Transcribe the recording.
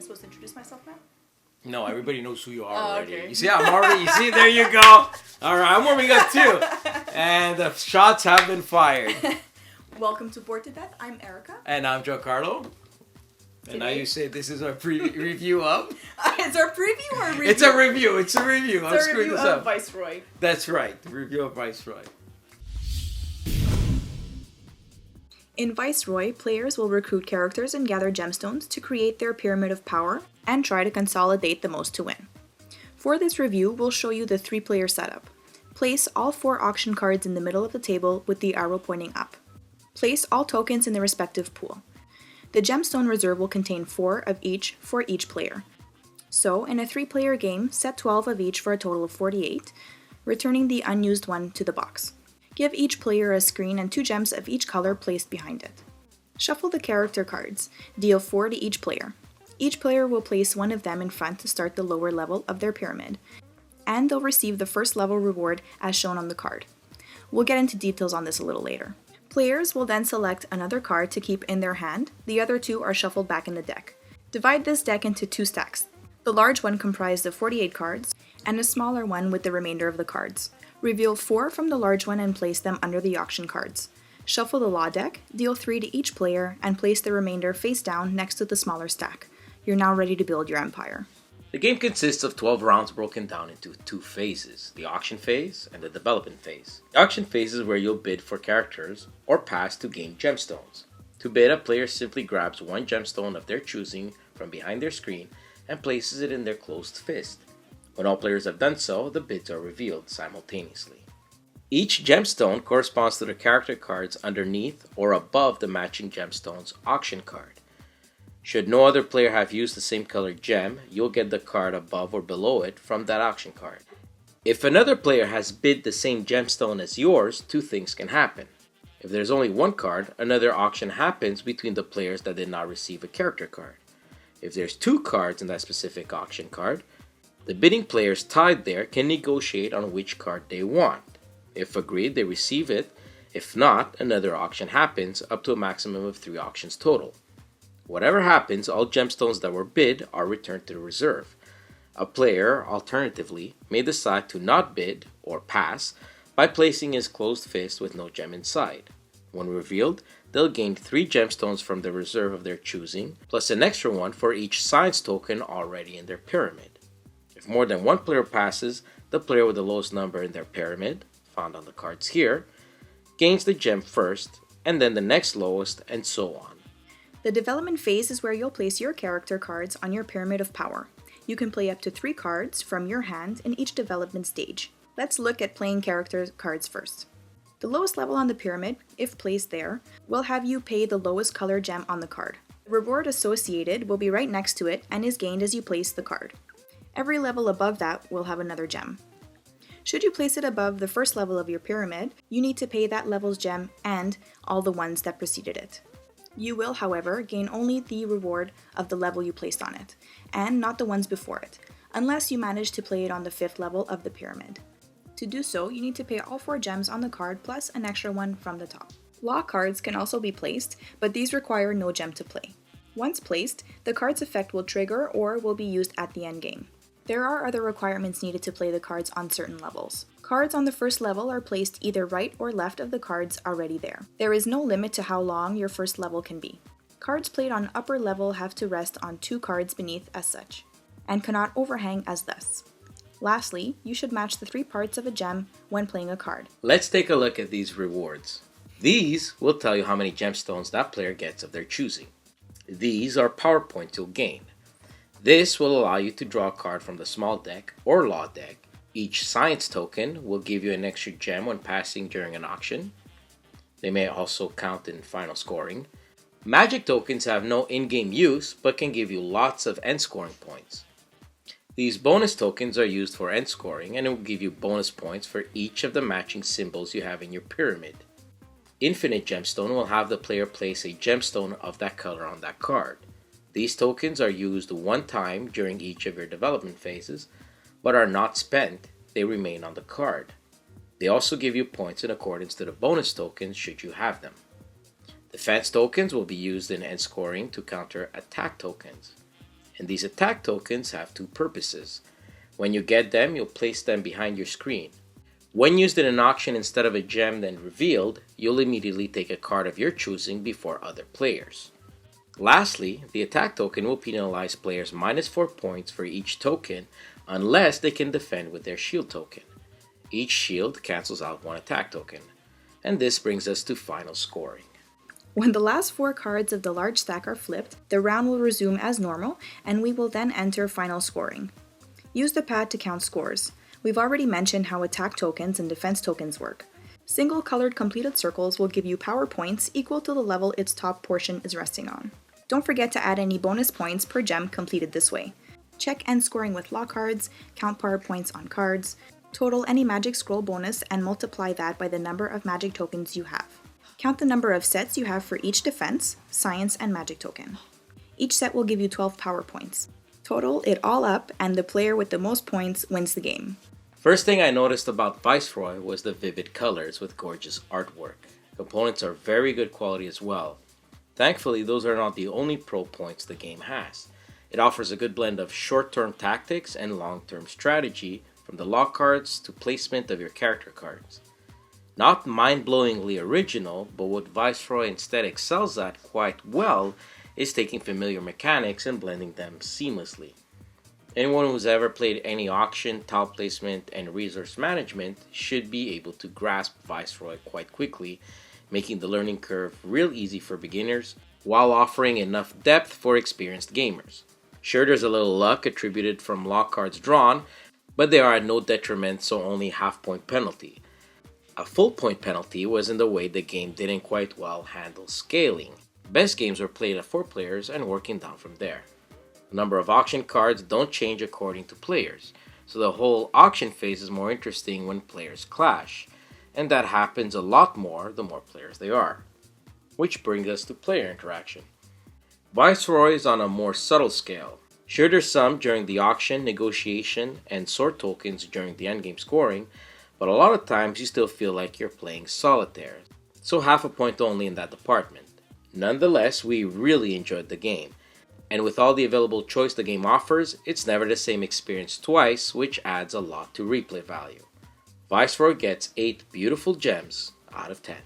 supposed to introduce myself now? No, everybody knows who you are already. Okay. You see, you see, there you go. All right, I'm warming up too. And the shots have been fired. Welcome to Bored to Death. I'm Erica. And I'm Giancarlo. And now you say this is our review of? It's our preview or review? It's a review. It's a review. It's a review of Viceroy. That's right. The review of Viceroy. In Viceroy, players will recruit characters and gather gemstones to create their pyramid of power and try to consolidate the most to win. For this review, we'll show you the 3-player setup. Place all 4 auction cards in the middle of the table with the arrow pointing up. Place all tokens in the respective pool. The gemstone reserve will contain 4 of each for each player. So, in a 3-player game, set 12 of each for a total of 48, returning the unused one to the box. Give each player a screen and 2 gems of each color placed behind it. Shuffle the character cards. Deal 4 to each player. Each player will place one of them in front to start the lower level of their pyramid, and they'll receive the first level reward as shown on the card. We'll get into details on this a little later. Players will then select another card to keep in their hand. The other 2 are shuffled back in the deck. Divide this deck into 2 stacks. The large one comprised of 48 cards, and a smaller one with the remainder of the cards. Reveal 4 from the large one and place them under the auction cards. Shuffle the law deck, deal 3 to each player, and place the remainder face down next to the smaller stack. You're now ready to build your empire. The game consists of 12 rounds broken down into 2 phases, the auction phase and the development phase. The auction phase is where you'll bid for characters or pass to gain gemstones. To bid, a player simply grabs one gemstone of their choosing from behind their screen and places it in their closed fist. When all players have done so, the bids are revealed simultaneously. Each gemstone corresponds to the character cards underneath or above the matching gemstone's auction card. Should no other player have used the same colored gem, you'll get the card above or below it from that auction card. If another player has bid the same gemstone as yours, 2 things can happen. If there's only one card, another auction happens between the players that did not receive a character card. If there's 2 cards in that specific auction card, the bidding players tied there can negotiate on which card they want. If agreed, they receive it. If not, another auction happens, up to a maximum of 3 auctions total. Whatever happens, all gemstones that were bid are returned to the reserve. A player, alternatively, may decide to not bid or pass by placing his closed fist with no gem inside. When revealed, they'll gain 3 gemstones from the reserve of their choosing, plus an extra one for each science token already in their pyramid. If more than one player passes, the player with the lowest number in their pyramid, found on the cards here, gains the gem first, and then the next lowest, and so on. The development phase is where you'll place your character cards on your pyramid of power. You can play up to 3 cards from your hand in each development stage. Let's look at playing character cards first. The lowest level on the pyramid, if placed there, will have you pay the lowest color gem on the card. The reward associated will be right next to it and is gained as you place the card. Every level above that will have another gem. Should you place it above the first level of your pyramid, you need to pay that level's gem and all the ones that preceded it. You will, however, gain only the reward of the level you placed on it, and not the ones before it, unless you manage to play it on the 5th level of the pyramid. To do so, you need to pay all 4 gems on the card plus an extra one from the top. Law cards can also be placed, but these require no gem to play. Once placed, the card's effect will trigger or will be used at the end game. There are other requirements needed to play the cards on certain levels. Cards on the first level are placed either right or left of the cards already there. There is no limit to how long your first level can be. Cards played on upper level have to rest on 2 cards beneath as such, and cannot overhang as thus. Lastly, you should match the 3 parts of a gem when playing a card. Let's take a look at these rewards. These will tell you how many gemstones that player gets of their choosing. These are power points you'll gain. This will allow you to draw a card from the small deck or law deck. Each science token will give you an extra gem when passing during an auction. They may also count in final scoring. Magic tokens have no in-game use but can give you lots of end scoring points. These bonus tokens are used for end scoring and it will give you bonus points for each of the matching symbols you have in your pyramid. Infinite Gemstone will have the player place a gemstone of that color on that card. These tokens are used one time during each of your development phases, but are not spent, they remain on the card. They also give you points in accordance to the bonus tokens should you have them. Defense tokens will be used in end scoring to counter attack tokens. and these attack tokens have two purposes. When you get them, you'll place them behind your screen. When used in an auction instead of a gem then revealed, you'll immediately take a card of your choosing before other players. Lastly, the attack token will penalize players -4 points for each token unless they can defend with their shield token. Each shield cancels out one attack token. And this brings us to final scoring. When the last 4 cards of the large stack are flipped, the round will resume as normal, and we will then enter final scoring. Use the pad to count scores. We've already mentioned how attack tokens and defense tokens work. Single colored completed circles will give you power points equal to the level its top portion is resting on. Don't forget to add any bonus points per gem completed this way. Check end scoring with lock cards, count power points on cards, total any magic scroll bonus and multiply that by the number of magic tokens you have. Count the number of sets you have for each defense, science, and magic token. Each set will give you 12 power points. Total it all up and the player with the most points wins the game. First thing I noticed about Viceroy was the vivid colors with gorgeous artwork. Components are very good quality as well. Thankfully, those are not the only pro points the game has. It offers a good blend of short-term tactics and long-term strategy, from the lock cards to placement of your character cards. Not mind-blowingly original, but what Viceroy instead excels at quite well is taking familiar mechanics and blending them seamlessly. Anyone who's ever played any auction, tile placement, and resource management should be able to grasp Viceroy quite quickly, making the learning curve real easy for beginners, while offering enough depth for experienced gamers. Sure, there's a little luck attributed from lock cards drawn, but they are at no detriment, so only half-point penalty. A full point penalty was in the way the game didn't quite well handle scaling. Best games were played at 4 players and working down from there. The number of auction cards don't change according to players, so the whole auction phase is more interesting when players clash, and that happens a lot more the more players there are. Which brings us to player interaction. Viceroy is on a more subtle scale. Sure, there's some during the auction, negotiation, and sword tokens during the endgame scoring, but a lot of times you still feel like you're playing solitaire, so half a point only in that department. Nonetheless, we really enjoyed the game, and with all the available choice the game offers, it's never the same experience twice, which adds a lot to replay value. Viceroy gets 8 beautiful gems out of 10.